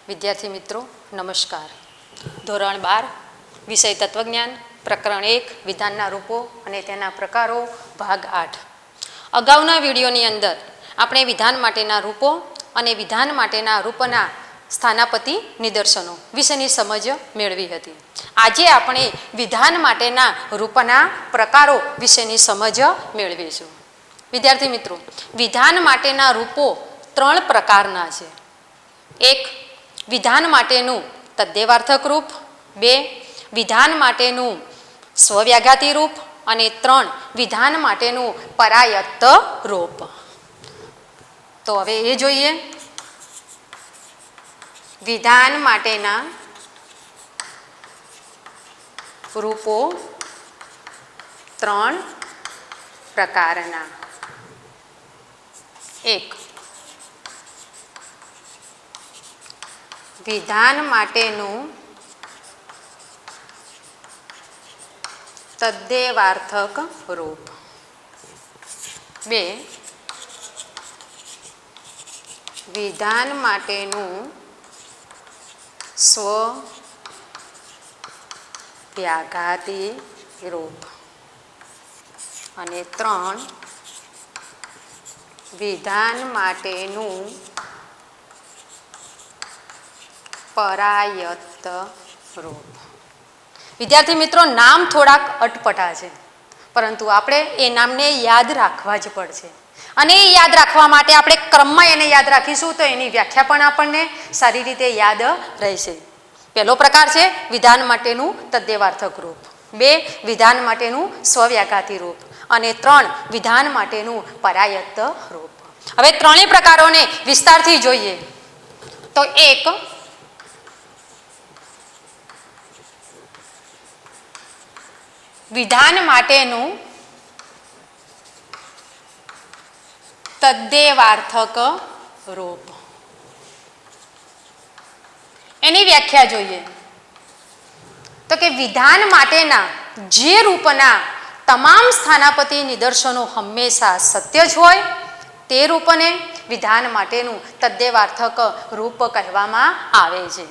વિદ્યાર્થી મિત્રો નમસ્કાર. ધોરણ 12 વિષય તત્વજ્ઞાન પ્રકરણ 1 વિધાનના રૂપો અને તેના પ્રકારો ભાગ 8. અગાઉના વિડીયોની અંદર આપણે વિધાન માટેના રૂપો અને વિધાન માટેના રૂપના સ્થાનાપતિ નિદર્શનો વિશેની સમજ મેળવી હતી. આજે આપણે વિધાન માટેના રૂપના પ્રકારો વિશેની સમજ મેળવીશું. વિદ્યાર્થી મિત્રો, વિધાન માટેના રૂપો 3 પ્રકારના છે. 1. વિધાન માટેનું તદ્દેવાર્થક રૂપ, 2. વિધાન માટેનું સ્વવ્યાઘાતી રૂપ અને 3. વિધાન માટેનું પરાયત્ત રૂપ. તો હવે એ જોઈએ. વિધાન માટેના રૂપો 3 પ્રકારના. 1. વિધાન માટેનું તદ્દેવાર્થક રૂપ. 2. વિધાન માટેનું સ્વવ્યાઘાતી રૂપ. અને 3. વિધાન માટેનું પરાયત્ત રૂપ. વિદ્યાર્થી મિત્રો, નામ થોડાક અટપટા છે, પરંતુ આપણે એ નામને યાદ રાખવા જ પડશે. અને એ યાદ રાખવા માટે આપણે ક્રમમાં એને યાદ રાખીશું તો એની વ્યાખ્યા પણ આપણને સારી રીતે યાદ રહેશે. પહેલો પ્રકાર છે વિધાન માટેનું તદ્દેવાર્થક રૂપ, 2. વિધાન માટેનું સ્વવ્યાઘાતી રૂપ અને 3. વિધાન માટેનું પરાયત્ત રૂપ. હવે ત્રણેય પ્રકારોને વિસ્તારથી જોઈએ તો 1. વિધાન માટેનું તદ્દેવાર્થક રૂપ. એની વ્યાખ્યા જોઈએ તો કે વિધાન માટેના જે રૂપના તમામ સ્થાનાપતિ નિદર્શનો હંમેશા સત્ય જ હોય તે રૂપને વિધાન માટેનું તદ્દેવાર્થક રૂપ કહેવામાં આવે છે.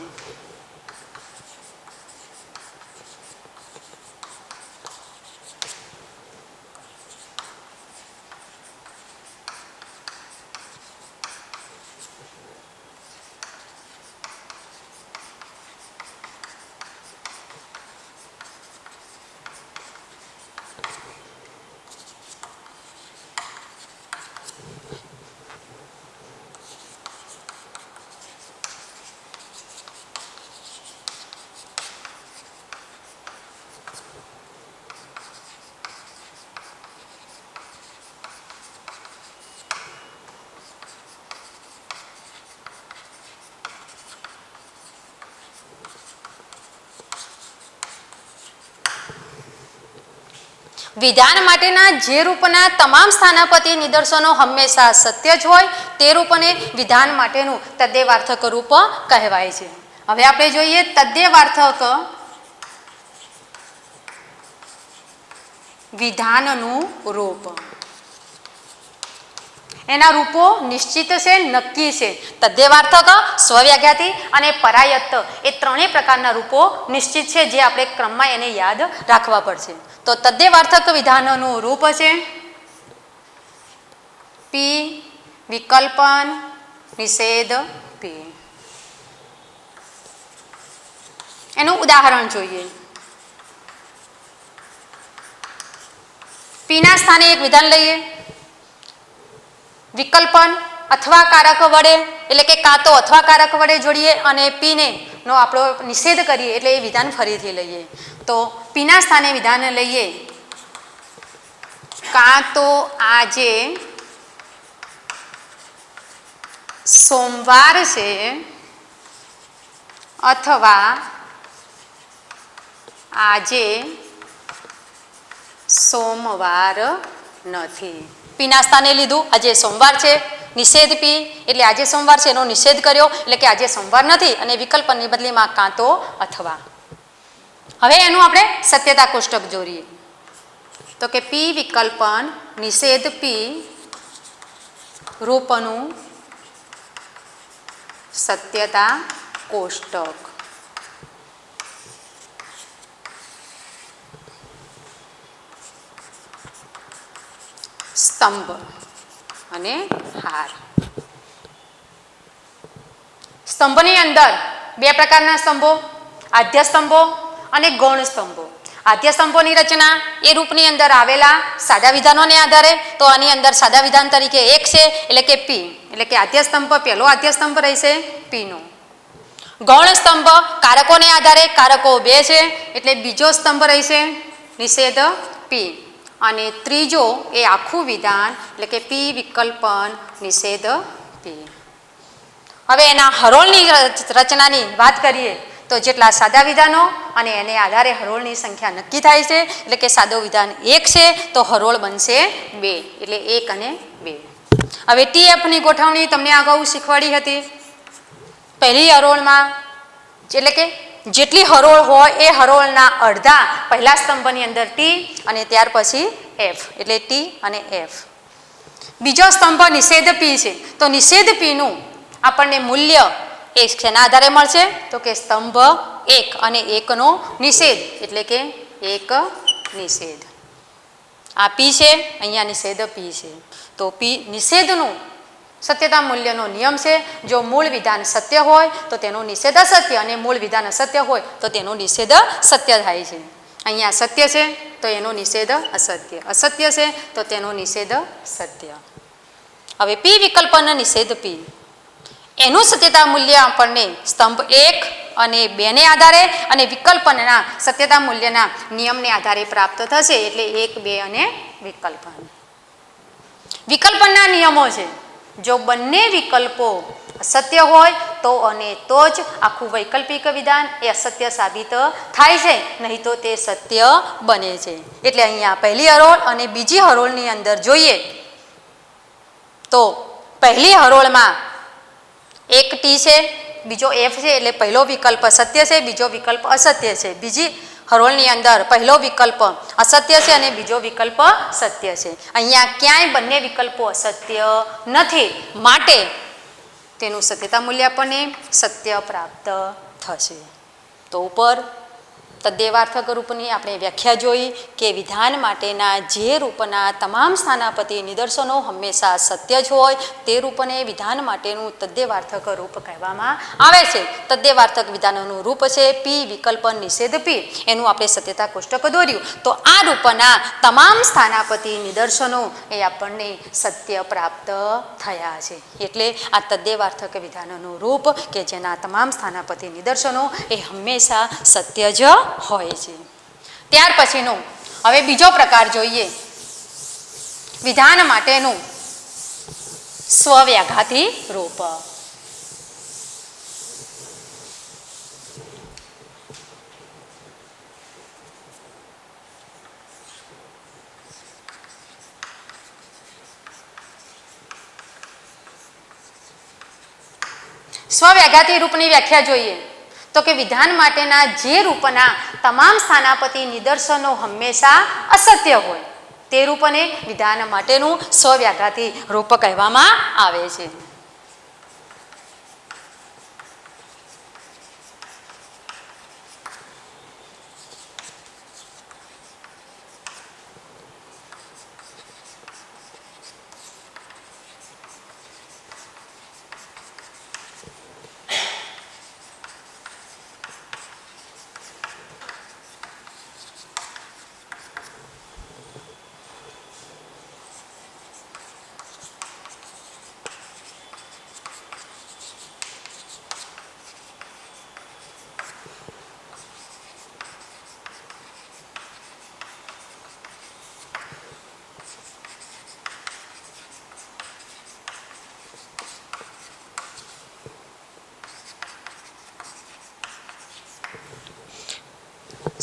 વિધાન માટેના જે રૂપના તમામ સ્થાનાપતિ નિદર્શનો હંમેશા સત્ય જ હોય તે રૂપને વિધાન માટેનું તદ્દેવાર્થક રૂપ કહેવાય છે. હવે આપણે જોઈએ તદ્દેવાર્થક વિધાનનું રૂપ. એના રૂપો નિશ્ચિત છે, નક્કી છે. તદ્દેવાર્થક, સ્વવ્યાઘાતી અને પરાયત્ત એ ત્રણેય પ્રકારના રૂપો નિશ્ચિત છે, જે આપણે ક્રમમાં એને યાદ રાખવા પડશે. તો તદ્દેવાર્થક વિધાનનું રૂપ છે P વિકલ્પન નિષેધ P. એનું ઉદાહરણ જોઈએ. P ના સ્થાને એક વિધાન લઈએ. વિકલ્પન અથવા કારક વડે, એટલે કે કાં તો અથવા કારક વડે જોડીએ અને P નો આપણો નિષેધ કરીએ, એટલે એ વિધાન ફરીથી લઈએ. તો P ના સ્થાને વિધાન લઈએ કાં તો આજે સોમવાર છે અથવા આજે સોમવાર નથી. P ના સ્થાને લીધું, આજે સોમવાર છે, નિષેધ P એટલે આજે સોમવાર છે એનો નિષેધ કર્યો, એટલે કે આજે સોમવાર નથી, અને વિકલ્પની બદલીમાં કાં તો અથવા. હવે એનું આપણે સત્યતા કોષ્ટક જોડીએ તો કે P વિકલ્પન નિષેધ P રૂપનું સત્યતા કોષ્ટક. સ્તંભ અને હાર. સ્તંભની અંદર બે પ્રકારના સ્તંભો, આદ્ય સ્તંભો અને ગૌણ સ્તંભો. આદ્ય સ્તંભોની રચના એ રૂપની અંદર આવેલા સાદા વિધાનોને આધારે, તો આની અંદર સાદા વિધાન તરીકે એક છે એટલે કે પી, એટલે કે આદ્ય સ્તંભ, પહેલો આદ્ય સ્તંભ રહેશે પીનો. ગૌણ સ્તંભ કારકોને આધારે, કારકો બે છે એટલે બીજો સ્તંભ રહેશે નિષેધ પી, અને ત્રીજો એ આખું વિધાન એટલે કે પી વિકલ્પન નિષેધ પી. હવે એના હરોળની રચનાની વાત કરીએ તો જેટલા સાદા વિધાનો અને એને આધારે હરોળની સંખ્યા નક્કી થાય છે, એટલે કે સાદો વિધાન એક છે તો હરોળ બનશે બે, એટલે એક અને બે. હવે TFની ગોઠવણી તમને અગાઉ શીખવાડી હતી. પહેલી હરોળમાં એટલે કે જેટલી હરોળ હોય એ હરોળના અડધા પહેલા સ્તંભની અંદર T અને ત્યાર પછી F, એટલે T અને F. બીજો સ્તંભ નિષેધ P છે, તો નિષેધ Pનું આપણને મૂલ્ય એ શેના આધારે મળશે તો કે સ્તંભ એક અને એકનો નિષેધ, એટલે કે એક નિષેધ. આ P છે, અહીંયા નિષેધ P છે. તો P નિષેધનું સત્યતા મૂલ્યનો નિયમ છે, જો મૂળ વિધાન સત્ય હોય તો તેનું નિષેધ અસત્ય, અને મૂળ વિધાન અસત્ય હોય તો તેનું નિષેધ સત્ય થાય છે. અહીંયા સત્ય છે તો એનો નિષેધ અસત્ય, અસત્ય છે તો તેનો નિષેધ સત્ય. હવે P વિકલ્પન નિષેધ P, એનું સત્યતા મૂલ્ય આપણને સ્તંભ એક અને બેને આધારે અને વિકલ્પનના સત્યતા મૂલ્યના નિયમને આધારે પ્રાપ્ત થશે, એટલે એક, બે અને વિકલ્પન. વિકલ્પનના નિયમો છે, જો બંને વિકલ્પો અસત્ય હોય તો અને તો જ આખું વૈકલ્પિક વિધાન એ અસત્ય સાબિત થાય છે, નહીં તો તે સત્ય બને છે. એટલે અહીંયા પહેલી હરોળ અને બીજી હરોળની અંદર જોઈએ તો પહેલી હરોળમાં એક T છે, બીજો F છે, એટલે પહેલો વિકલ્પ સત્ય છે, બીજો વિકલ્પ અસત્ય છે. બીજી હરોળની અંદર પહેલો વિકલ્પ અસત્ય છે અને બીજો વિકલ્પ સત્ય છે. અહીંયા ક્યાંય બંને વિકલ્પો અસત્ય નથી, માટે તેનું સત્યતા મૂલ્ય આપણને સત્ય પ્રાપ્ત થશે. તો ઉપર તદ્દેવાર્થક રૂપની આપણે વ્યાખ્યા જોઈ કે વિધાન માટેના જે રૂપના તમામ સ્થાનાપતિ નિદર્શનો હંમેશા સત્ય જ હોય તે રૂપને વિધાન માટેનું તદ્દેવાર્થક રૂપ કહેવામાં આવે છે. તદ્દેવાર્થક વિધાનોનું રૂપ છે P વિકલ્પન નિષેધ P, એનું આપણે સત્યતા કોષ્ટક દોર્યું. તો આ રૂપના તમામ સ્થાનાપતિ નિદર્શનો એ આપણને સત્ય પ્રાપ્ત થયા છે, એટલે આ તદ્દેવાર્થક વિધાનોનું રૂપ કે જેના તમામ સ્થાનાપતિ નિદર્શનો એ હંમેશા સત્ય જ હોય છે. ત્યાર પછીનું હવે બીજો પ્રકાર જોઈએ, વિધાન માટેનું સ્વવ્યાઘાતી રૂપ. સ્વવ્યાઘાતી રૂપની વ્યાખ્યા જોઈએ તો કે વિધાન માટેના જે રૂપના તમામ સ્થાનાપતિ નિદર્શનો હંમેશા અસત્ય હોય તે રૂપને વિધાન માટેનું સ્વવ્યાઘાતી રૂપ કહેવામાં આવે છે.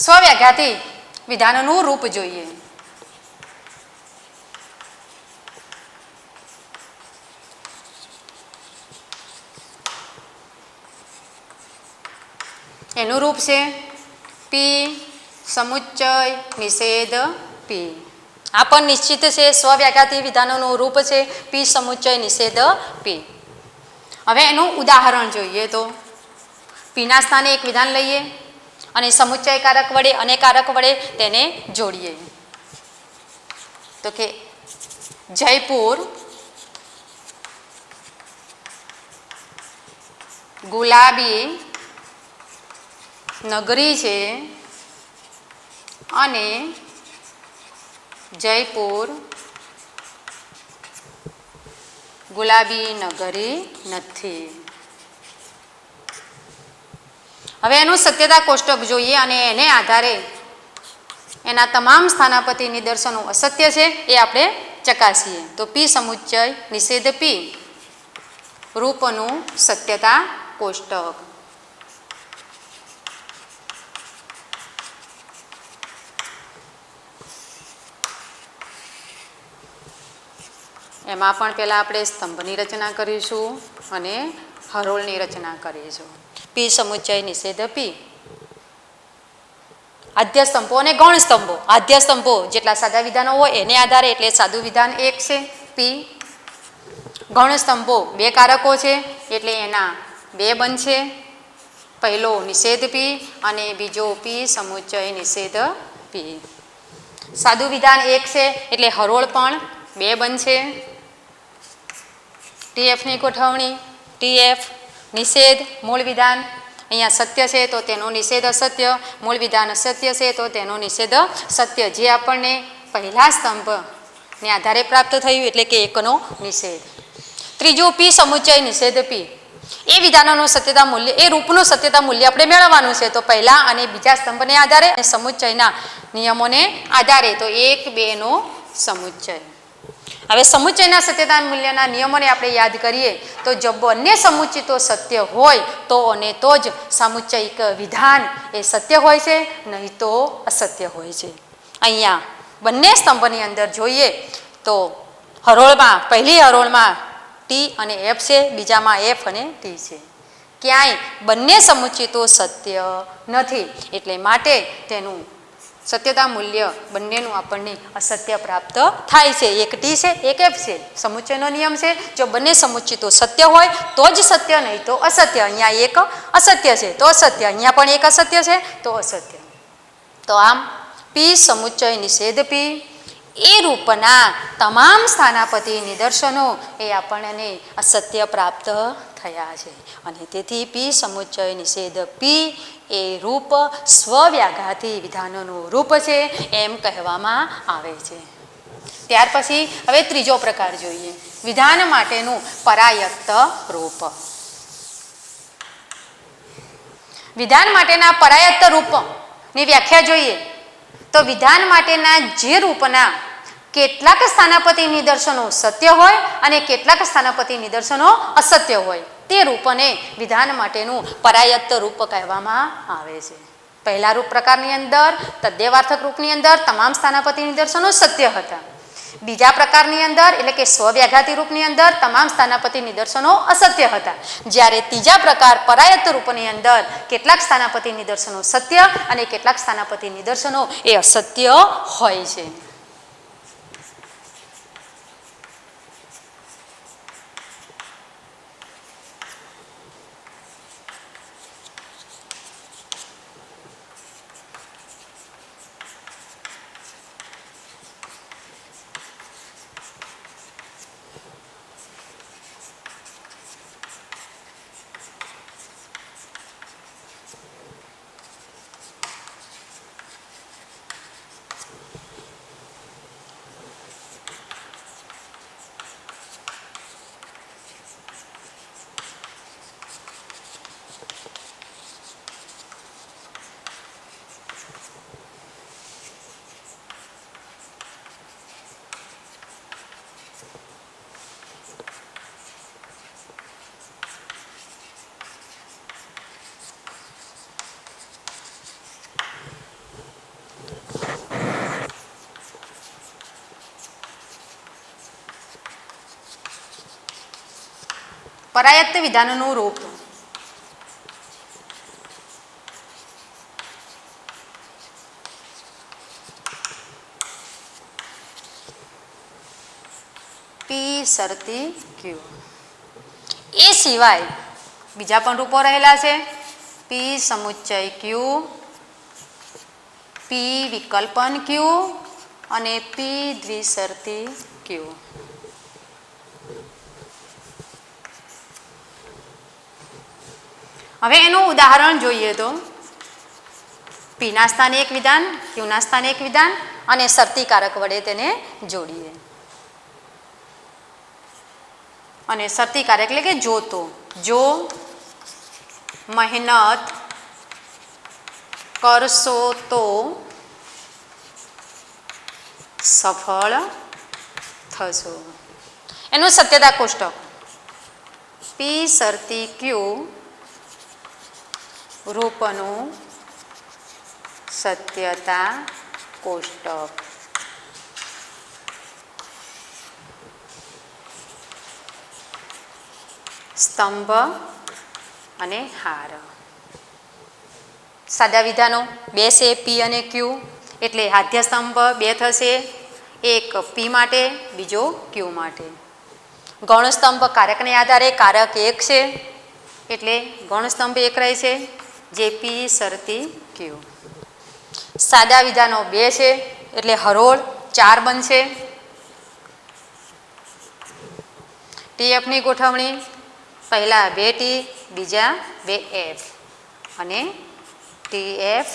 સ્વવ્યાઘાતી વિધાનનું રૂપ જોઈએ. એનું રૂપ છે P સમુચ્ચય નિષેધ P. આ પણ નિશ્ચિત છે, સ્વવ્યાઘાતી વિધાનોનું રૂપ છે P સમુચ્ચય નિષેધ P. હવે એનું ઉદાહરણ જોઈએ તો પીના સ્થાને એક વિધાન લઈએ અને સમુચ્ચય કારક વડે અને કારક વડે તેને જોડીએ. તો કે જયપુર ગુલાબી નગરી છે અને જયપુર ગુલાબી નગરી નથી. હવે એનું સત્યતા કોષ્ટક જોઈએ અને એને આધારે એના તમામ સ્થાનાપતિ નિદર્શનો અસત્ય છે એ આપણે ચકાસીએ. તો પી સમુચ્ચય નિષેધ પી રૂપનું સત્યતા કોષ્ટક. એમાં પણ પહેલાં આપણે સ્તંભની રચના કરીશું અને હરોળની રચના કરીશું. પી સમુચ્ચય નિષેધ પી. આદ્ય સ્તંભો અને ગૌણ સ્તંભો. આદ્ય સ્તંભો જેટલા સાદા વિધાનો હોય એને આધારે એટલે સાદું વિધાન એક છે પી. ગૌણ સ્તંભો બે કારકો છે એટલે એના બે બનશે. પહેલો નિષેધ પી અને બીજો પી સમુચ્ચય નિષેધ પી. સાદું વિધાન એક છે એટલે હરોળ પણ બે બનશે. ટીએફની ગોઠવણી. ટીએફ નિષેધ મૂળ વિધાન અહીંયા સત્ય છે તો તેનો નિષેધ અસત્ય, મૂળ વિધાન અસત્ય છે તો તેનો નિષેધ સત્ય, જે આપણને પહેલા સ્તંભને આધારે પ્રાપ્ત થયું એટલે કે એકનો નિષેધ. ત્રીજું પી સમુચ્ચય નિષેધ પી. એ વિધાનોનું સત્યતા મૂલ્ય એ રૂપનું સત્યતા મૂલ્ય આપણે મેળવવાનું છે. તો પહેલા અને બીજા સ્તંભને આધારે અને સમુચ્ચયના નિયમોને આધારે તો 1, 2 નો સમુચ્ચય. હવે સમુચ્ચયના સત્યતા મૂલ્યના નિયમોને આપણે યાદ કરીએ તો જો બંને સમુચ્ચિતો સત્ય હોય તો અને તો જ સામુચ્ચયિક વિધાન એ સત્ય હોય છે, નહીં તો અસત્ય હોય છે. અહીંયા બંને સ્તંભની અંદર જોઈએ તો હરોળમાં પહેલી હરોળમાં ટી અને એફ છે, બીજામાં એફ અને ટી છે. ક્યાંય બંને સમુચ્ચિતો સત્ય નથી એટલે માટે તેનું સત્યતા મૂલ્ય બંનેનું આપણને અસત્ય પ્રાપ્ત થાય છે. એક ટી છે એક એફ છે. સમુચ્ચયનો નિયમ છે જો બંને સમુચ્ચિતો સત્ય હોય તો જ સત્ય, નહીં તો અસત્ય. અહીંયા એક અસત્ય છે તો અસત્ય, અહીંયા પણ એક અસત્ય છે તો અસત્ય. તો આમ પી સમુચ્ચય નિષેધ પી એ રૂપના તમામ સ્થાનાપતિ નિદર્શનો એ આપણને અસત્ય પ્રાપ્ત થયા છે અને તેથી પી સમુચ્ચય નિષેધ પી એ રૂપ સ્વવ્યાઘાતી વિધાનોનું રૂપ છે એમ કહેવામાં આવે છે. ત્યાર પછી હવે ત્રીજો પ્રકાર જોઈએ, વિધાન માટેનું પરાયત્ત રૂપ. વિધાન માટેના પરાયત્ત રૂપની વ્યાખ્યા જોઈએ તો વિધાન માટેના જે રૂપના કેટલાક સ્થાનાપતિ નિદર્શનો સત્ય હોય અને કેટલાક સ્થાનાપતિ નિદર્શનો અસત્ય હોય તે રૂપને વિધાન માટેનું પરાયત્ત રૂપ કહેવામાં આવે છે. પહેલા રૂપ પ્રકારની અંદર તદ્દેવાર્થક રૂપની અંદર તમામ સ્થાનાપતિ નિદર્શનો સત્ય હતા. બીજા પ્રકારની અંદર એટલે કે સ્વવ્યાઘાતી રૂપની અંદર તમામ સ્થાનાપતિ નિદર્શનો અસત્ય હતા. જ્યારે ત્રીજા પ્રકાર પરાયત્ત રૂપની અંદર કેટલાક સ્થાનાપતિ નિદર્શનો સત્ય અને કેટલાક સ્થાનાપતિ નિદર્શનો એ અસત્ય હોય છે. પરાયત્ત વિધાનનું રૂપ. પી શરતી ક્યુ. એ સિવાય બીજા પણ રૂપો રહેલા છે. પી સમુચ્ચય ક્યુ, પી વિકલ્પન ક્યુ અને પી દ્વિશરતી ક્યુ. હવે એનું ઉદાહરણ જોઈએ તો પીના સ્થાને એક વિધાન, ક્યુના સ્થાને એક વિધાન અને શરતીકારક વડે તેને જોડીએ. અને શરતીકારક એટલે કે જો તો, જો મહેનત કરશો તો સફળ થશો. એનું સત્યતા કોષ્ટક પી શરતી ક્યુ રૂપનું સત્યતા કોષ્ટક. સ્તંભ અને હાર. સાદા વિધાનો બે છે, પી અને ક્યુ, એટલે આદ્ય સ્તંભ બે થશે, એક પી માટે, બીજો ક્યુ માટે. ગૌણ સ્તંભ કારકને આધારે કારક એક છે, એટલે ગૌણ સ્તંભ એક રહે છે, જે પી શરતી ક્યુ. સાદા વિધાનો બે છે, એટલે હરોળ ચાર બનશે. ટીએફની ગોઠવણી પહેલા બે ટી, બીજા બે એફ અને ટીએફ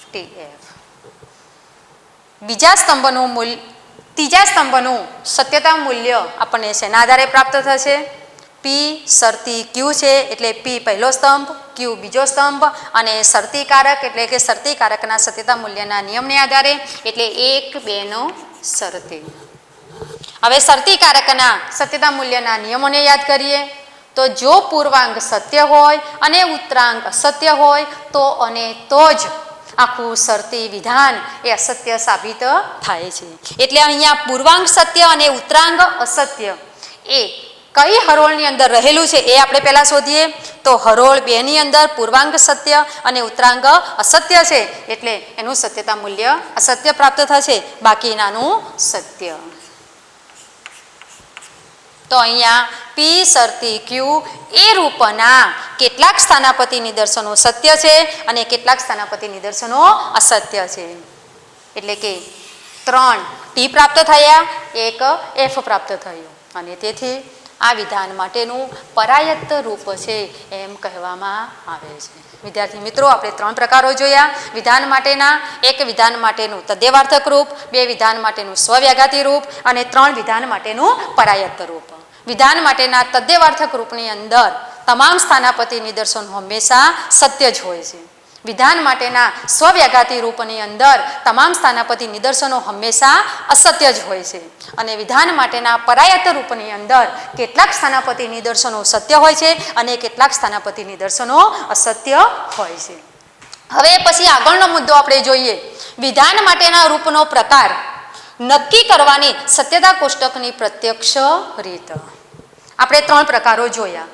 ટીએફ. બીજા સ્તંભનું મૂલ્ય, ત્રીજા સ્તંભનું સત્યતા મૂલ્ય આપણને શેના આધારે પ્રાપ્ત થશે? પી શરતી ક્યુ છે, એટલે પી પહેલો સ્તંભ, ક્યુ બીજો સ્તંભ અને શરતીકારક એટલે કે શરતીકારકના સત્યતા મૂલ્યના નિયમને આધારે, એટલે 1, 2 નો શરતી. હવે શરતીકારકના સત્યતા મૂલ્યના નિયમોને યાદ કરીએ તો જો પૂર્વાંગ સત્ય હોય અને ઉત્તરાંગ અસત્ય હોય તો અને તો જ આખું શરતી વિધાન એ અસત્ય સાબિત થાય છે. એટલે અહીંયા પૂર્વાંગ સત્ય અને ઉત્તરાંગ અસત્ય એ કઈ હરોળની અંદર રહેલું છે એ આપણે પહેલાં શોધીએ. તો હરોળ 2 ની અંદર પૂર્વાંગ સત્ય અને ઉત્તરાંગ અસત્ય છે, એટલે એનું સત્યતા મૂલ્ય અસત્ય પ્રાપ્ત થશે, બાકીનાનું સત્ય. તો અહીંયા પી શરતી ક્યુ એ રૂપના કેટલાક સ્થાનાપતિ નિદર્શનો સત્ય છે અને કેટલાક સ્થાનાપતિ નિદર્શનો અસત્ય છે. એટલે કે 3 ટી પ્રાપ્ત થયા, 1 એફ પ્રાપ્ત થયું અને તેથી આ વિધાન માટેનું પરાયત્ત રૂપ છે એમ કહેવામાં આવે છે. વિદ્યાર્થી મિત્રો, આપણે 3 પ્રકારો જોયા વિધાન માટેના. એક વિધાન માટેનું તદ્દેવાર્થક રૂપ, 2 વિધાન માટેનું સ્વવ્યાઘાતી રૂપ અને 3 વિધાન માટેનું પરાયત્ત રૂપ. વિધાન માટેના તદ્દેવાર્થક રૂપની અંદર તમામ સ્થાનાપતિ નિદર્શનો હંમેશા સત્ય જ હોય છે. વિધાન માટેના સ્વવ્યાઘાતી રૂપની અંદર તમામ સ્થાનાપતિ નિદર્શનો હંમેશા અસત્ય જ હોય છે અને વિધાન માટેના પરાયત્ત રૂપની અંદર કેટલાક સ્થાનાપતિ નિદર્શનો સત્ય હોય છે અને કેટલાક સ્થાનાપતિ નિદર્શનો અસત્ય હોય છે. હવે પછી આગળનો મુદ્દો આપણે જોઈએ, વિધાન માટેના રૂપનો પ્રકાર નક્કી કરવાની સત્યતા કોષ્ટકની પ્રત્યક્ષ રીત. આપણે 3 પ્રકારો જોયા,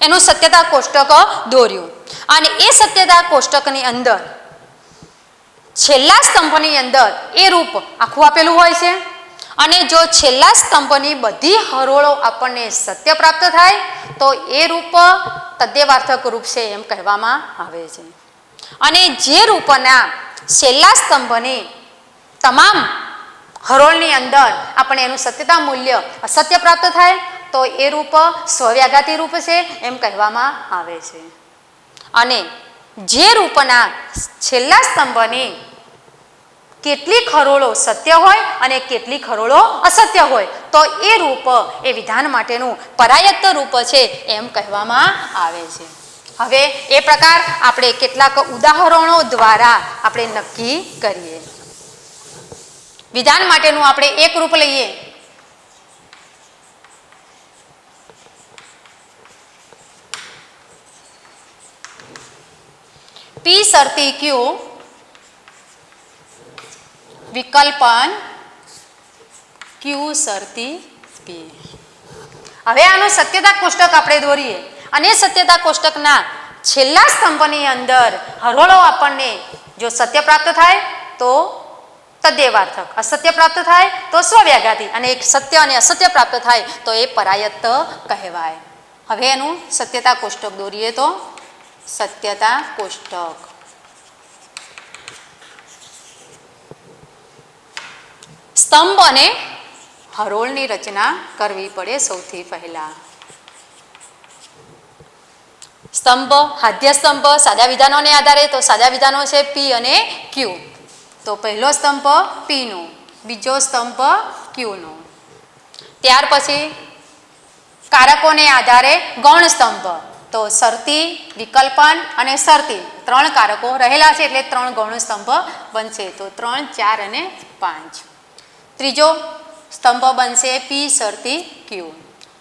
એનું સત્યતા કોષ્ટક દોર્યું અને એ સત્યતા કોષ્ટકની અંદર છેલ્લા સ્તંભની અંદર એ રૂપ આખું આપેલું હોય છે અને જો છેલ્લા સ્તંભની બધી હરોળો આપણને સત્ય પ્રાપ્ત થાય તો એ રૂપ તદ્દેવાર્થક રૂપ છે એમ કહેવામાં આવે છે. અને જે રૂપના છેલ્લા સ્તંભની તમામ હરોળની અંદર આપણે એનું સત્યતા મૂલ્ય અસત્ય પ્રાપ્ત થાય તો એ રૂપ સ્વવ્યાઘાતી રૂપ છે એમ કહેવામાં આવે છે. અને જે રૂપના છેલ્લા સ્તંભની કેટલીક હરોળો સત્ય હોય અને કેટલીક હરોળો અસત્ય હોય તો એ રૂપ એ વિધાન માટેનું પરાયત્ત રૂપ છે એમ કહેવામાં આવે છે. હવે એ પ્રકાર આપણે કેટલાક ઉદાહરણો દ્વારા આપણે નક્કી કરીએ. વિધાન માટેનું આપણે એક રૂપ લઈએ. પી શરતી ક્યુ વિકલ્પન ક્યુ શરતી પી. હવે આનું સત્યતા કોષ્ટક આપણે દોરીએ અને સત્યતા કોષ્ટકના છેલ્લા સ્તંભની અંદર હરોળો આપણને જો સત્ય પ્રાપ્ત થાય તો તદ્દેવાર્થક, અસત્ય પ્રાપ્ત થાય તો સ્વવ્યાઘાતી અને એક સત્ય અને અસત્ય પ્રાપ્ત થાય તો એ પરાયત્ત કહેવાય. હવે એનું સત્યતા કોષ્ટક દોરીએ તો સત્યતા કોષ્ટક. સ્તંભ અને હરોળની રચના કરવી પડે સૌથી પહેલા. સ્તંભ, હાધ્ય સ્તંભ સાદા વિધાનોને આધારે, તો સાદા વિધાનો છે પી અને ક્યુ. તો પહેલો સ્તંભ પીનો, બીજો સ્તંભ ક્યુનો. ત્યાર પછી કારકોને આધારે ગૌણ સ્તંભ, તો શરતી, વિકલ્પન અને શરતી 3 કારકો રહેલા છે એટલે 3 ગૌણ સ્તંભ બનશે. તો 3, 4 અને 5. ત્રીજો સ્તંભ બનશે પી શરતી ક્યુ.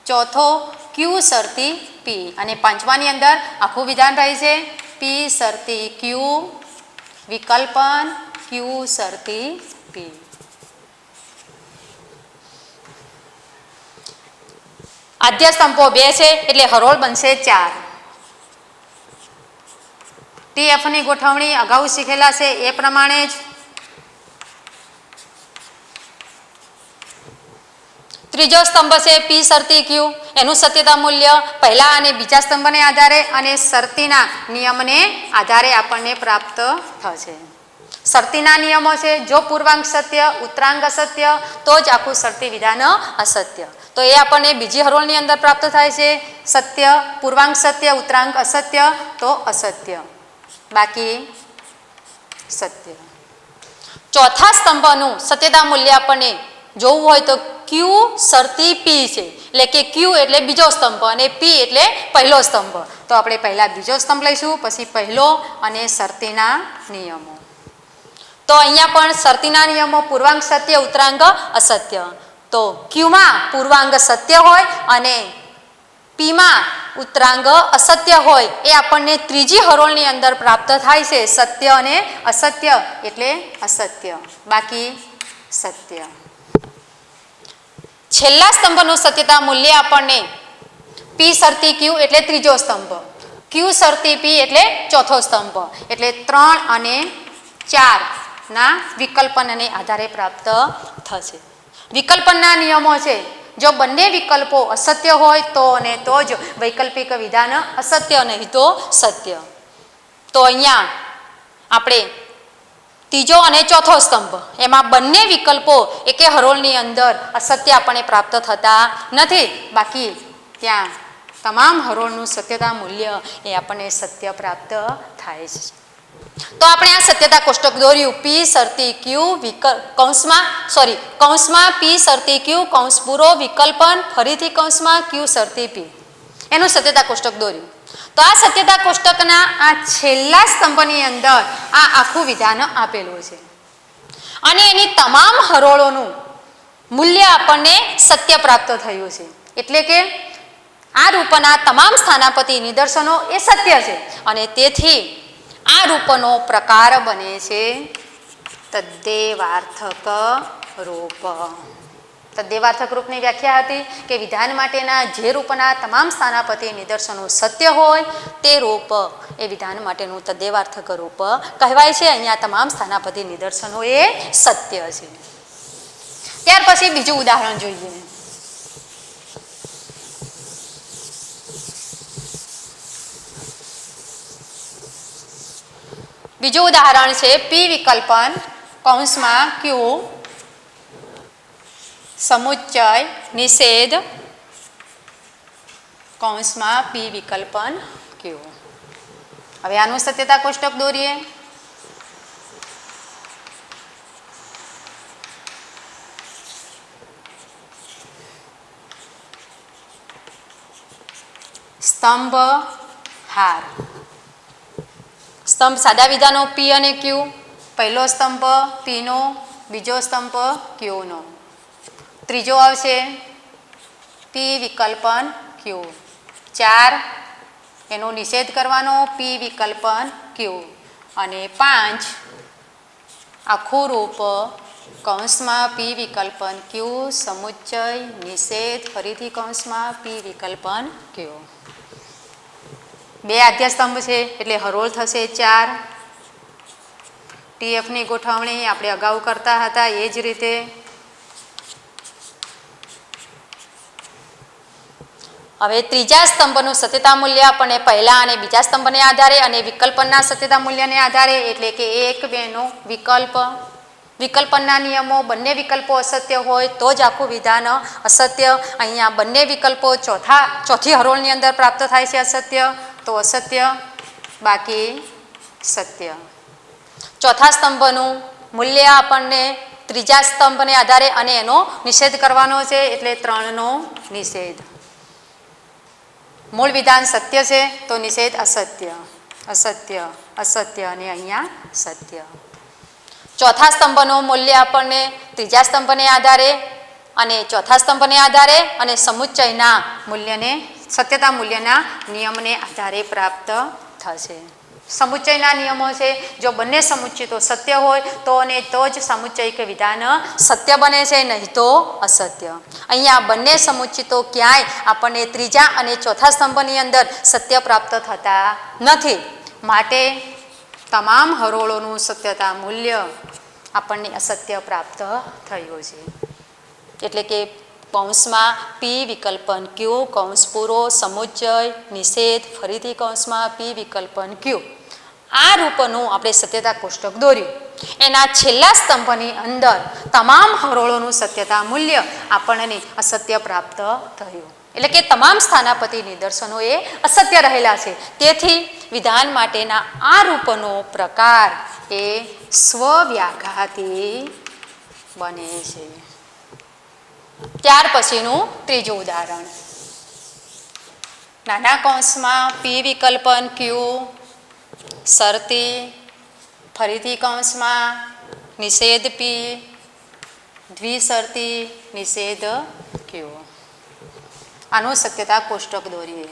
ચોથો ક્યુ શરતી પી. અને પાંચમાની અંદર આખું વિધાન રહે છે પી શરતી ક્યુ, વિકલ્પન ક્યુ શરતી પી. આદ્ય સ્તંભો 2 છે એટલે હરોળ બનશે 4. TFની ગોઠવણી અગાઉ શીખેલા છે એ પ્રમાણે જ. ત્રીજો સ્તંભ છે પી શરતી ક્યુ. એનું સત્યતા મૂલ્ય પહેલા અને બીજા સ્તંભને આધારે અને શરતીના નિયમને આધારે આપણને પ્રાપ્ત થશે. શરતીના નિયમો છે જો પૂર્વાંક સત્ય, ઉત્તરાંગ અસત્ય તો જ આખું શરતી વિધાન અસત્ય. તો એ આપણને બીજી હરોળની અંદર પ્રાપ્ત થાય છે. સત્ય, પૂર્વાંક સત્ય, ઉત્તરાંગ અસત્ય તો અસત્ય, બાકી સત્ય. ચોથા સ્તંભનું સત્યતા મૂલ્ય આપણને જોવું હોય તો ક્યુ શરતી પી છે, એટલે કે ક્યુ એટલે બીજો સ્તંભ અને પી એટલે પહેલો સ્તંભ. તો આપણે પહેલા બીજો સ્તંભ લઈશું, પછી પહેલો અને શરતીના નિયમો. તો અહીંયા પણ શરતીના નિયમો પૂર્વાંક સત્ય, ઉત્તરાંગ અસત્ય. તો ક્યુમાં પૂર્વાંગ સત્ય હોય અને પીમાં ઉત્તરાંગ અસત્ય હોય એ આપણને ત્રીજી હરોળની અંદર પ્રાપ્ત થાય છે. સત્ય અને અસત્ય એટલે અસત્ય, બાકી સત્ય. છેલ્લા સ્તંભનું સત્યતા મૂલ્ય આપણને પી શરતી ક્યુ એટલે ત્રીજો સ્તંભ, ક્યુ શરતી પી એટલે ચોથો સ્તંભ, એટલે 3 અને 4 ના વિકલ્પનને આધારે પ્રાપ્ત થશે. વિકલ્પનના નિયમો છે જો બંને વિકલ્પો અસત્ય હોય તો અને તો જ વૈકલ્પિક વિધાન અસત્ય, નહીં તો સત્ય. તો અહીંયા આપણે ત્રીજો અને ચોથો સ્તંભ એમાં બંને વિકલ્પો એકે હરોળની અંદર અસત્ય આપણને પ્રાપ્ત થતા નથી, બાકી ત્યાં તમામ હરોળનું સત્યતા મૂલ્ય એ આપણને સત્ય પ્રાપ્ત થાય છે. તો આપણે આ સત્યતા કોષ્ટક દોર્યું. પી શરતી ક્યુ કૌંસમાં પી શરતી ક્યુ કૌંસ પૂરો, વિકલ્પન ફરીથી કૌંસમાં ક્યુ શરતી પી, એનું સત્યતા કોષ્ટક દોર્યું. તો આ સત્યતા કોષ્ટકના આ છેલ્લા સ્તંભની અંદર આ આખું વિધાન આપેલું છે અને એની તમામ હરોળોનું મૂલ્ય આપણને સત્ય પ્રાપ્ત થયું છે. એટલે કે આ રૂપના તમામ સ્થાનાપતિ નિદર્શનો એ સત્ય છે અને તેથી આ રૂપનો પ્રકાર બને છે તદ્દેવાર્થક રૂપ. તદ્દેવાર્થક રૂપની વ્યાખ્યા હતી કે વિધાન માટેના જે રૂપના તમામ સ્થાનાપતિ નિદર્શનો સત્ય હોય તે રૂપ એ વિધાન માટેનું તદ્દેવાર્થક રૂપ કહેવાય છે. અહીંયા તમામ સ્થાનાપતિ નિદર્શનો એ સત્ય છે. ત્યાર પછી બીજું ઉદાહરણ જોઈએ. બીજું ઉદાહરણ છે પી વિકલ્પન કૌંસમાં ક્યુ સમુચ્ચય નિષેધ કૌંસમાં પી વિકલ્પન ક્યુ. હવે આનું સત્યતા કોષ્ટક દોરીએ. સ્તંભ હાર. સ્તંભ સાદા વિધાનો પી અને ક્યુ. પહેલો સ્તંભ પીનો, બીજો સ્તંભ ક્યુનો. ત્રીજો આવશે પી વિકલ્પન ક્યુ. 4 એનો નિષેધ કરવાનો પી વિકલ્પન ક્યુ. અને 5 આખું રૂપ કૌંસમાં પી વિકલ્પન ક્યુ સમુચ્ચય નિષેધ ફરીથી કૌંસમાં પી વિકલ્પન ક્યુ. 2 આદ્ય સ્તંભ છે એટલે હરોળ થશે 4. TFની ગોઠવણી આપણે અગાઉ કરતા હતા એ જ રીતે. હવે ત્રીજા સ્તંભનું સત્યતા મૂલ્ય આપણને પહેલા અને બીજા સ્તંભને આધારે અને વિકલ્પનના સત્યતા મૂલ્યને આધારે એટલે કે 1, 2 નો વિકલ્પ, વિકલ્પનના નિયમો બંને વિકલ્પો અસત્ય હોય તો જ આખું વિધાન અસત્ય. અહીંયા બંને વિકલ્પો ચોથી હરોળની અંદર પ્રાપ્ત થાય છે અસત્ય, તો અસત્ય, બાકી સત્ય. ચોથા સ્તંભનું મૂલ્ય આપણને ત્રીજા સ્તંભને આધારે અને એનો નિષેધ કરવાનો છે એટલે 3 નો નિષેધ. મૂળ વિધાન સત્ય છે તો નિષેધ અસત્ય, અસત્ય, અસત્ય અને અહીંયા સત્ય. ચોથા સ્તંભનું મૂલ્ય આપણને ત્રીજા સ્તંભને આધારે અને ચોથા સ્તંભને આધારે અને સમુચ્ચયના મૂલ્યને સત્યતા મૂલ્યના નિયમને આધારે પ્રાપ્ત થશે. સમુચ્ચયના નિયમો છે જો બંને સમુચ્ચિતો સત્ય હોય તો અને તો જ સમુચ્ચયિક વિધાન સત્ય બને છે, નહીં તો અસત્ય. અહીંયા બંને સમુચ્ચિતો ક્યાંય આપણને ત્રીજા અને ચોથા સ્તંભની અંદર સત્ય પ્રાપ્ત થતા નથી. માટે તમામ હરોળોનું સત્યતા મૂલ્ય આપણને અસત્ય પ્રાપ્ત થયું છે. એટલે કે કૌંસમાં પી વિકલ્પન ક્યુ, કૌંસ પૂરો, સમુચ્ચય, નિષેધ, ફરીથી કૌંસમાં પી વિકલ્પન ક્યુ. આ રૂપનું આપણે સત્યતા કોષ્ટક દોર્યું. એના છેલ્લા સ્તંભની અંદર તમામ હરોળોનું સત્યતા મૂલ્ય આપણને અસત્ય પ્રાપ્ત થયું. એટલે કે તમામ સ્થાનાપતિ નિદર્શનો એ અસત્ય રહેલા છે. તેથી વિધાન માટેના આ રૂપનો પ્રકાર એ સ્વવ્યાઘાતી બને છે. ત્યાર પછીનું ત્રીજું ઉદાહરણ, નાના કૌંસમાં પી વિકલ્પન ક્યુ, શરતી, ફરીથી કૌંસમાં નિષેધ પી, દ્વિશરતી, નિષેધ ક્યુ. આનું સત્યતા કોષ્ટક દોરીએ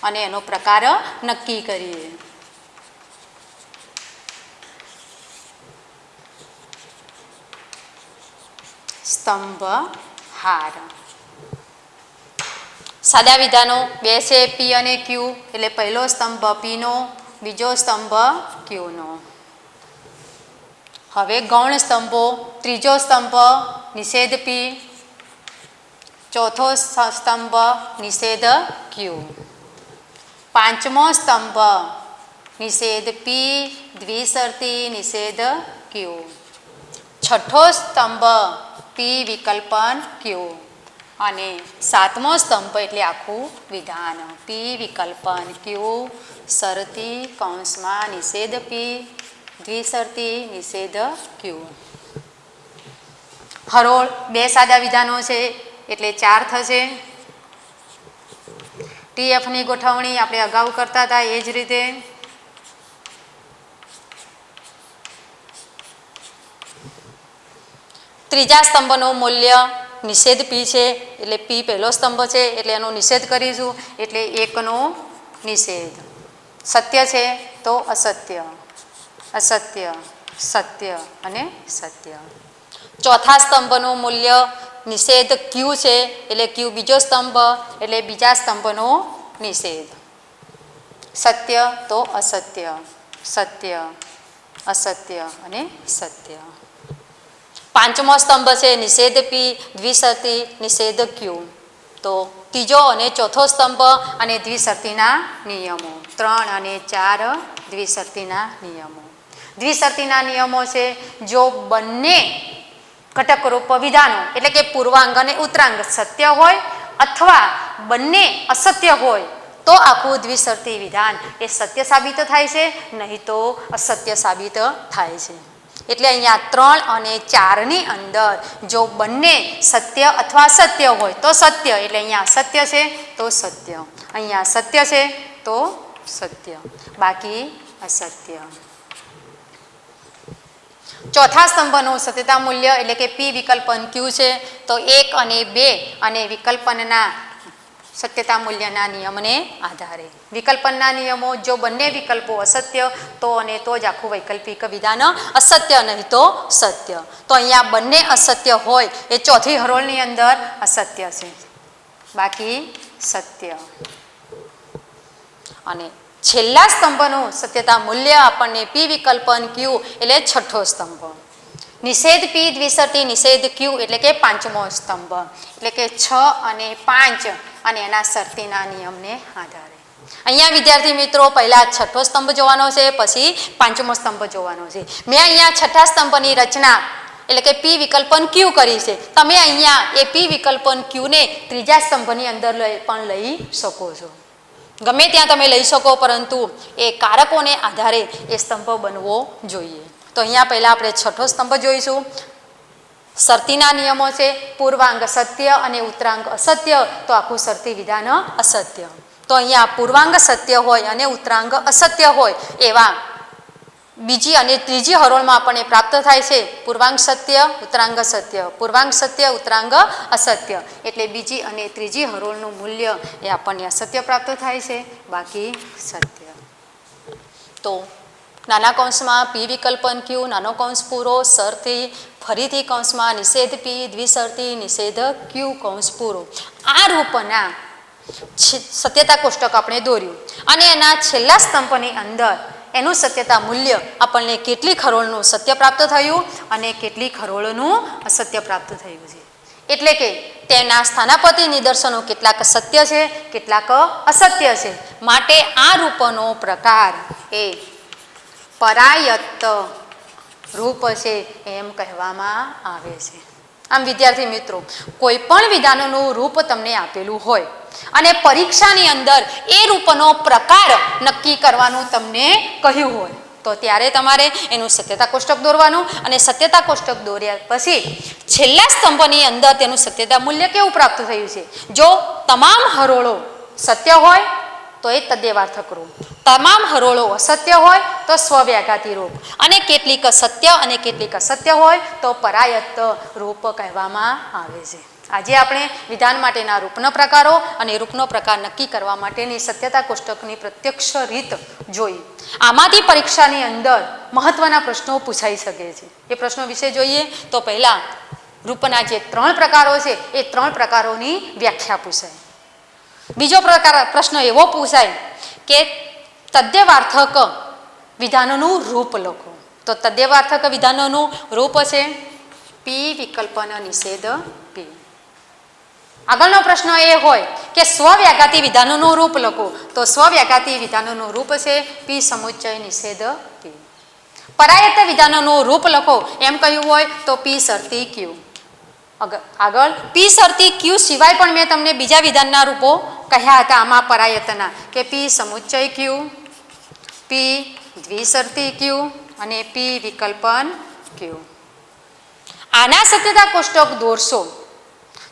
અને એનો પ્રકાર નક્કી કરીએ. સ્તંભ હાર. સાદા વિધાનો બે છે, પી અને ક્યુ. એટલે પહેલો સ્તંભ પીનો, બીજો સ્તંભ ક્યુનો. હવે ગૌણ સ્તંભો, ત્રીજો સ્તંભ નિષેધ પી, ચોથો સ્તંભ નિષેધ ક્યુ, પાંચમો સ્તંભ નિષેધ પી, દ્વિશરતી, નિષેધ ક્યુ, છઠ્ઠો સ્તંભ પી વિકલ્પન ક્યુ અને સાતમો સ્તંભ એટલે આખું વિધાન પી વિકલ્પન ક્યુ, શરતી, કૌંસમાં નિષેધ પી, દ્વિશરતી, નિષેધ ક્યુ. હરોળ બે સાદા વિધાનો છે એટલે 4 થશે. ટીએફની ગોઠવણી આપણે અગાઉ કરતા હતા એ જ રીતે. ત્રીજા સ્તંભનું મૂલ્ય નિષેધ પી છે એટલે પી પહેલો સ્તંભ છે એટલે એનો નિષેધ કરીશું એટલે 1 નો નિષેધ. સત્ય છે તો અસત્ય, અસત્ય, સત્ય અને સત્ય. ચોથા સ્તંભનું મૂલ્ય નિષેધ ક્યુ છે એટલે ક્યુ બીજો સ્તંભ એટલે બીજા સ્તંભનો નિષેધ. સત્ય તો અસત્ય, સત્ય, અસત્ય અને સત્ય. પાંચમો સ્તંભ છે નિષેધ પી, દ્વિશરતી, નિષેધ ક્યુ. તો ત્રીજો અને ચોથો સ્તંભ અને દ્વિશરતીના નિયમો 3 અને 4 દ્વિશરતીના નિયમો. દ્વિશરતીના નિયમો છે જો બંને ઘટકરૂપ વિધાનો એટલે કે પૂર્વાંગ અને ઉત્તરાંગ સત્ય હોય અથવા બંને અસત્ય હોય તો આખું દ્વિશરતી વિધાન એ સત્ય સાબિત થાય છે, નહીં તો અસત્ય સાબિત થાય છે. એટલે અહીંયા 3 અને 4ની અંદર જો બંને સત્ય અથવા અસત્ય હોય તો સત્ય, એટલે અહીંયા અસત્ય છે તો સત્ય, અહીંયા સત્ય છે તો સત્ય, બાકી અસત્ય. ચોથા સ્તંભનું સત્યતા મૂલ્ય એટલે કે પી વિકલ્પન ક્યુ છે તો 1 અને 2 અને વિકલ્પનના સત્યતા મૂલ્યના નિયમને આધારે. વિકલ્પનના નિયમો જો બંને વિકલ્પો અસત્ય તો અને તો જ આખું વૈકલ્પિક વિધાન અસત્ય, નહીં તો સત્ય. તો અહીંયા બંને અસત્ય હોય એ ચોથી હરોળની અંદર અસત્ય છે, બાકી સત્ય. અને છેલ્લા સ્તંભનું સત્યતા મૂલ્ય આપણને પી વિકલ્પન ક્યુ એટલે છઠ્ઠો સ્તંભ. નિષેધ પી, દ્વિશરતી, નિષેધ ક્યુ એટલે કે પાંચમો સ્તંભ. એટલે કે 6 અને 5 અને એના શરતીના નિયમને આધારે. અહીંયા વિદ્યાર્થી મિત્રો પહેલાં છઠ્ઠો સ્તંભ જોવાનો છે, પછી પાંચમો સ્તંભ જોવાનો છે. મેં અહીંયા છઠ્ઠા સ્તંભની રચના એટલે કે પી વિકલ્પન ક્યુ કરી છે. તમે અહીંયા એ પી વિકલ્પન ક્યુને ત્રીજા સ્તંભની અંદર પણ લઈ શકો છો, ગમે ત્યાં તમે લઈ શકો, પરંતુ એ કારકોને આધારે એ સ્તંભ બનવો જોઈએ. તો અહીંયા પહેલાં આપણે છઠ્ઠો સ્તંભ જોઈશું. શરતીના નિયમો છે, પૂર્વાંગ સત્ય અને ઉત્તરાંગ અસત્ય, તો આખું શરતી વિધાન અસત્ય. તો અહીંયા પૂર્વાંગ સત્ય હોય અને ઉત્તરાંગ અસત્ય હોય એવા બીજી અને ત્રીજી હરોળમાં આપણને પ્રાપ્ત થાય છે પૂર્વાંગ સત્ય, ઉત્તરાંગ સત્ય, પૂર્વાંગ સત્ય, ઉત્તરાંગ અસત્ય. એટલે બીજી અને ત્રીજી હરોળનું મૂલ્ય એ આપણને અસત્ય પ્રાપ્ત થાય છે, બાકી સત્ય. તો નાના કૌંસમાં પી વિકલ્પન ક્યુ, નાનો કૌંસ પૂરો, શરતી, ફરીથી કૌંસમાં નિષેધ પી, દ્વિશરતી, નિષેધ ક્યુ, કૌંસ પૂરો. આ રૂપના સત્યતા કોષ્ટક આપણે દોર્યું અને એના છેલ્લા સ્તંભની અંદર એનું સત્યતા મૂલ્ય આપણને કેટલી હરોળનું સત્ય પ્રાપ્ત થયું અને કેટલી હરોળનું અસત્ય પ્રાપ્ત થયું છે. એટલે કે તેના સ્થાનાપતિ નિદર્શનો કેટલાક સત્ય છે, કેટલાક અસત્ય છે. માટે આ રૂપનો પ્રકાર એ પરાયત્ત રૂપ છે એમ કહેવામાં આવે છે. આમ વિદ્યાર્થી મિત્રો, કોઈ પણ વિધાનનું રૂપ તમને આપેલું હોય અને પરીક્ષાની અંદર એ રૂપનો પ્રકાર નક્કી કરવાનું તમને કહ્યું હોય તો ત્યારે તમારે એનું સત્યતા કોષ્ટક દોરવાનું અને સત્યતા કોષ્ટક દોર્યા પછી છેલ્લા સ્તંભની અંદર તેનું સત્યતા મૂલ્ય કેવું પ્રાપ્ત થયું છે. જો તમામ હરોળો સત્ય હોય તો એ તદ્દેવાર્થક રૂપ, તમામ હરોળો અસત્ય હોય તો સ્વવ્યાઘાતી રૂપ, અને કેટલીક સત્ય અને કેટલીક અસત્ય હોય તો પરાયત્ત રૂપ કહેવામાં આવે છે. આજે આપણે વિધાન માટેના રૂપના પ્રકારો અને રૂપનો પ્રકાર નક્કી કરવા માટેની સત્યતા કોષ્ટકની પ્રત્યક્ષ રીત જોઈ. આમાંથી પરીક્ષાની અંદર મહત્વના પ્રશ્નો પૂછાઈ શકે છે. એ પ્રશ્નો વિશે જોઈએ તો પહેલાં રૂપના જે 3 પ્રકારો છે એ 3 પ્રકારોની વ્યાખ્યા પૂછાય. બીજો પ્રશ્ન એવો પૂછાય કે તદ્દેવાર્થક વિધાનોનું રૂપ લખો. તો તદ્દેવાર્થક વિધાનોનું રૂપ છે પી વિકલ્પન નિષેધ પી. આગળનો પ્રશ્ન એ હોય કે સ્વવ્યાઘાતી વિધાનોનું રૂપ લખો. તો સ્વવ્યાઘાતી વિધાનોનું રૂપ છે પી સમુચ્ચય નિષેધ પી. પરાયત્ત વિધાનોનું રૂપ લખો એમ કહ્યું હોય તો પી શરતી ક્યુ. આગળ પી શરતી ક્યુ સિવાય પણ મેં તમને બીજા વિધાનના રૂપો કહ્યા હતા આમાં પરાયત્તના, કે પી સમુચ્ચય ક્યુ, પી દ્વિશરતી ક્યુ અને પી વિકલ્પન ક્યુ. આના સત્યતા કોષ્ટક દોરશો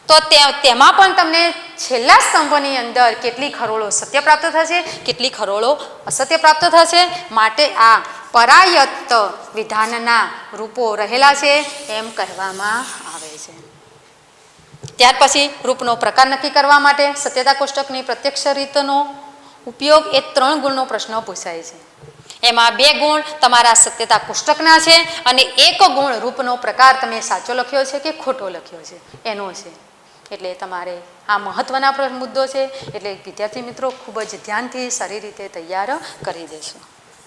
તો તેમાં પણ તમને છેલ્લા સ્તંભની અંદર કેટલીક હરોળો સત્ય પ્રાપ્ત થશે, કેટલીક હરોળો અસત્ય પ્રાપ્ત થશે. માટે આ પરાયત્ત વિધાનના રૂપો રહેલા છે એમ કહેવામાં આવે છે. ત્યાર પછી રૂપનો પ્રકાર નક્કી કરવા માટે સત્યતા કોષ્ટકની પ્રત્યક્ષ રીતનો ઉપયોગ એ 3 ગુણનો પ્રશ્ન પૂછાય છે. એમાં 2 ગુણ તમારા સત્યતા કોષ્ટકના છે અને 1 ગુણ રૂપનો પ્રકાર તમે સાચો લખ્યો છે કે ખોટો લખ્યો છે એનો છે. એટલે તમારે આ મહત્વના મુદ્દો છે, એટલે વિદ્યાર્થી મિત્રો ખૂબ જ ધ્યાનથી સારી રીતે તૈયાર કરી દેશો.